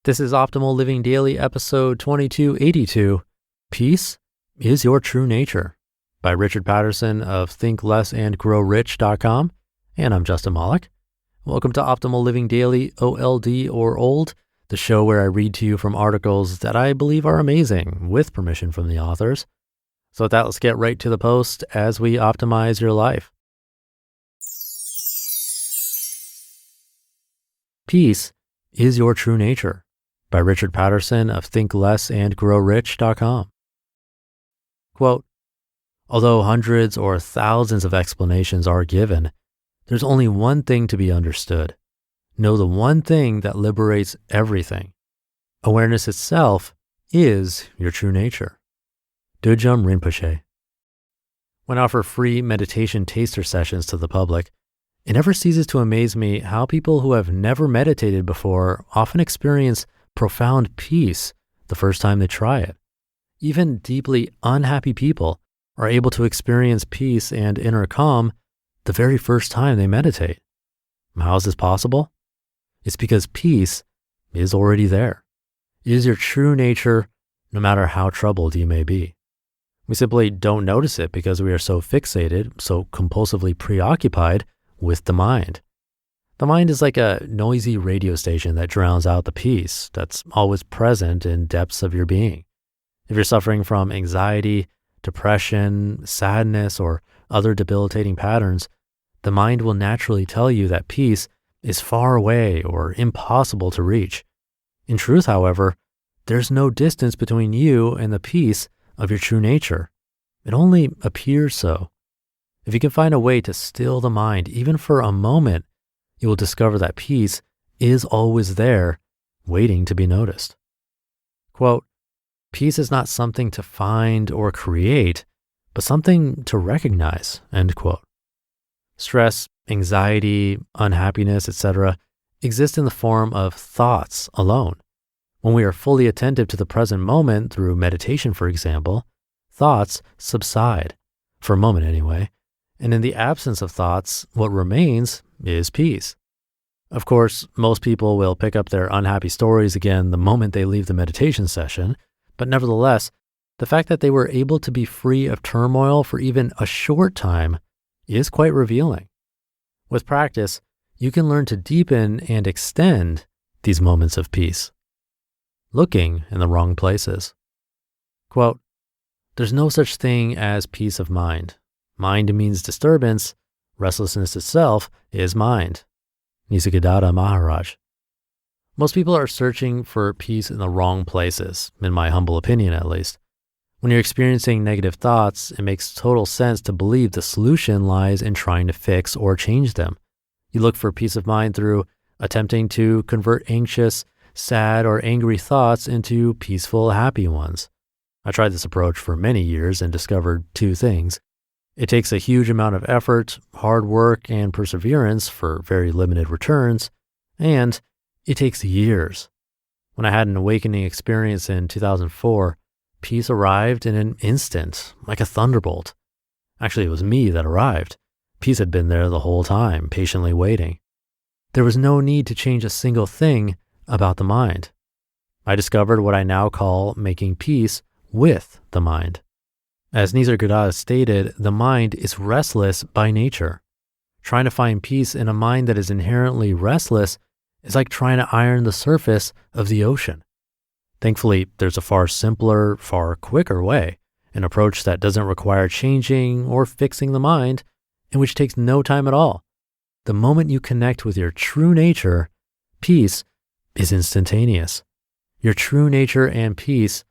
This is Optimal Living Daily, episode 2282, Peace is Your True Nature, by Richard Paterson of thinklessandgrowrich.com, and I'm Justin Malik. Welcome to Optimal Living Daily, OLD or Old, the show where I read to you from articles that I believe are amazing, with permission from the authors. So with that, let's get right to the post as we optimize your life. Peace is Your True Nature, by Richard Paterson of thinklessandgrowrich.com. Quote, although hundreds or thousands of explanations are given, there's only one thing to be understood. Know the one thing that liberates everything. Awareness itself is your true nature. Dujum Rinpoche. When I offer free meditation taster sessions to the public, it never ceases to amaze me how people who have never meditated before often experience profound peace the first time they try it. Even deeply unhappy people are able to experience peace and inner calm the very first time they meditate. How is this possible? It's because peace is already there. It is your true nature, no matter how troubled you may be. We simply don't notice it because we are so fixated, so compulsively preoccupied with the mind. The mind is like a noisy radio station that drowns out the peace that's always present in depths of your being. If you're suffering from anxiety, depression, sadness, or other debilitating patterns, the mind will naturally tell you that peace is far away or impossible to reach. In truth, however, there's no distance between you and the peace of your true nature. It only appears so. If you can find a way to still the mind, even for a moment, you will discover that peace is always there, waiting to be noticed. Quote, peace is not something to find or create, but something to recognize, end quote. Stress, anxiety, unhappiness, etc., exist in the form of thoughts alone. When we are fully attentive to the present moment through meditation, for example, thoughts subside, for a moment anyway, and in the absence of thoughts, what remains is peace. Of course, most people will pick up their unhappy stories again the moment they leave the meditation session, but nevertheless, the fact that they were able to be free of turmoil for even a short time is quite revealing. With practice, you can learn to deepen and extend these moments of peace. Looking in the wrong places. Quote, there's no such thing as peace of mind. Mind means disturbance. Restlessness itself is mind. Nisargadatta Maharaj. Most people are searching for peace in the wrong places, in my humble opinion at least. When you're experiencing negative thoughts, it makes total sense to believe the solution lies in trying to fix or change them. You look for peace of mind through attempting to convert anxious, sad, or angry thoughts into peaceful, happy ones. I tried this approach for many years and discovered two things. It takes a huge amount of effort, hard work, and perseverance for very limited returns, and it takes years. When I had an awakening experience in 2004, peace arrived in an instant, like a thunderbolt. Actually, it was me that arrived. Peace had been there the whole time, patiently waiting. There was no need to change a single thing about the mind. I discovered what I now call making peace with the mind. As Nisargadatta stated, the mind is restless by nature. Trying to find peace in a mind that is inherently restless is like trying to iron the surface of the ocean. Thankfully, there's a far simpler, far quicker way, an approach that doesn't require changing or fixing the mind, and which takes no time at all. The moment you connect with your true nature, peace is instantaneous. Your true nature and peace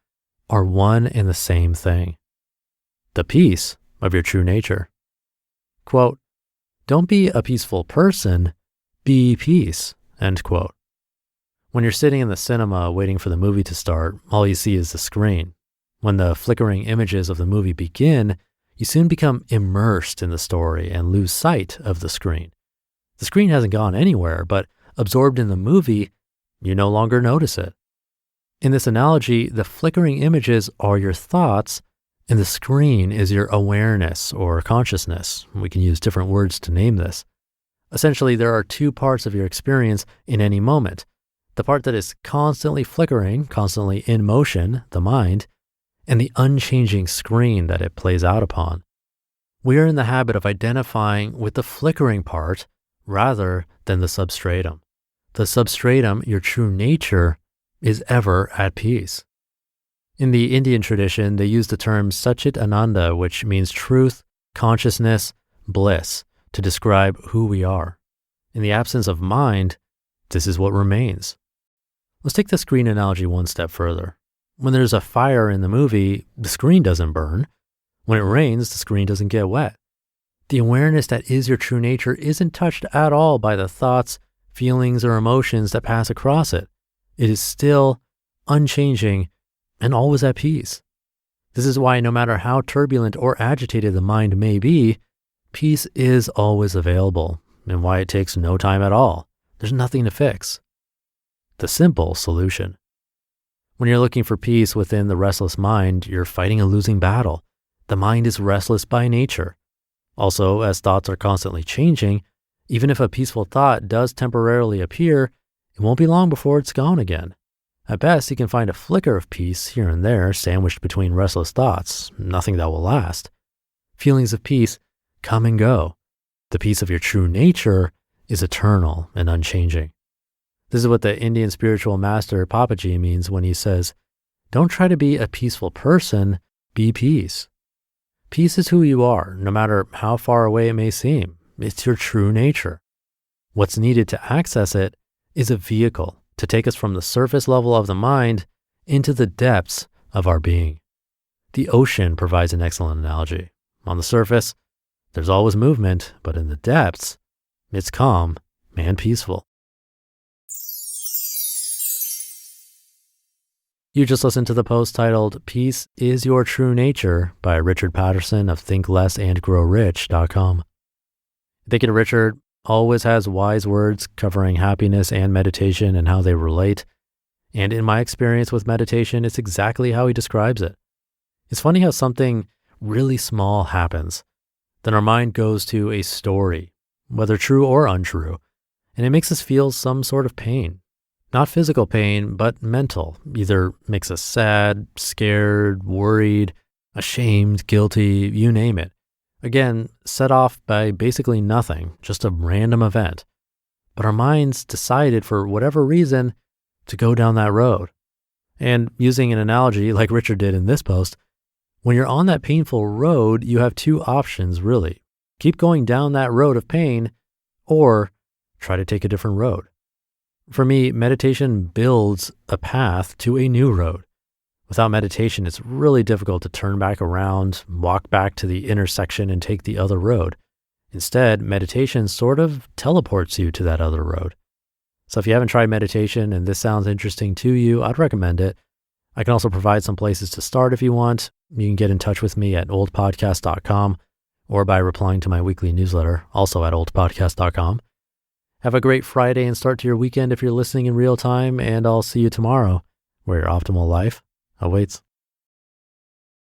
are one and the same thing. The peace of your true nature. Quote, don't be a peaceful person, be peace, end quote. When you're sitting in the cinema waiting for the movie to start, all you see is the screen. When the flickering images of the movie begin, you soon become immersed in the story and lose sight of the screen. The screen hasn't gone anywhere, but absorbed in the movie, you no longer notice it. In this analogy, the flickering images are your thoughts, and the screen is your awareness or consciousness. We can use different words to name this. Essentially, there are two parts of your experience in any moment. the part that is constantly flickering, constantly in motion, the mind, and the unchanging screen that it plays out upon. We are in the habit of identifying with the flickering part rather than the substratum. The substratum, your true nature, is ever at peace. In the Indian tradition, they use the term Satchit Ananda, which means truth, consciousness, bliss, to describe who we are. In the absence of mind, this is what remains. Let's take the screen analogy one step further. When there's a fire in the movie, the screen doesn't burn. When it rains, the screen doesn't get wet. The awareness that is your true nature isn't touched at all by the thoughts, feelings, or emotions that pass across it. It is still unchanging and always at peace. This is why no matter how turbulent or agitated the mind may be, peace is always available, and why it takes no time at all. There's nothing to fix. The simple solution. When you're looking for peace within the restless mind, you're fighting a losing battle. The mind is restless by nature. Also, as thoughts are constantly changing, even if a peaceful thought does temporarily appear, it won't be long before it's gone again. At best, you can find a flicker of peace here and there sandwiched between restless thoughts, nothing that will last. Feelings of peace come and go. The peace of your true nature is eternal and unchanging. This is what the Indian spiritual master Papaji means when he says, "Don't try to be a peaceful person, be peace." Peace is who you are, no matter how far away it may seem. It's your true nature. What's needed to access it is a vehicle to take us from the surface level of the mind into the depths of our being. The ocean provides an excellent analogy. On the surface, there's always movement, but in the depths, it's calm and peaceful. You just listened to the post titled "Peace is Your True Nature" by Richard Paterson of thinklessandgrowrich.com. Thinking Richard always has wise words covering happiness and meditation and how they relate. And in my experience with meditation, it's exactly how he describes it. It's funny how something really small happens. Then our mind goes to a story, whether true or untrue, and it makes us feel some sort of pain. Not physical pain, but mental. Either makes us sad, scared, worried, ashamed, guilty, you name it. Again, set off by basically nothing, just a random event. But our minds decided for whatever reason to go down that road. And using an analogy like Richard did in this post, when you're on that painful road, you have two options really. Keep going down that road of pain or try to take a different road. For me, meditation builds a path to a new road. Without meditation, it's really difficult to turn back around, walk back to the intersection and take the other road. Instead, meditation sort of teleports you to that other road. So if you haven't tried meditation and this sounds interesting to you, I'd recommend it. I can also provide some places to start if you want. You can get in touch with me at oldpodcast.com or by replying to my weekly newsletter, also at oldpodcast.com. Have a great Friday and start to your weekend if you're listening in real time, and I'll see you tomorrow where your optimal life awaits.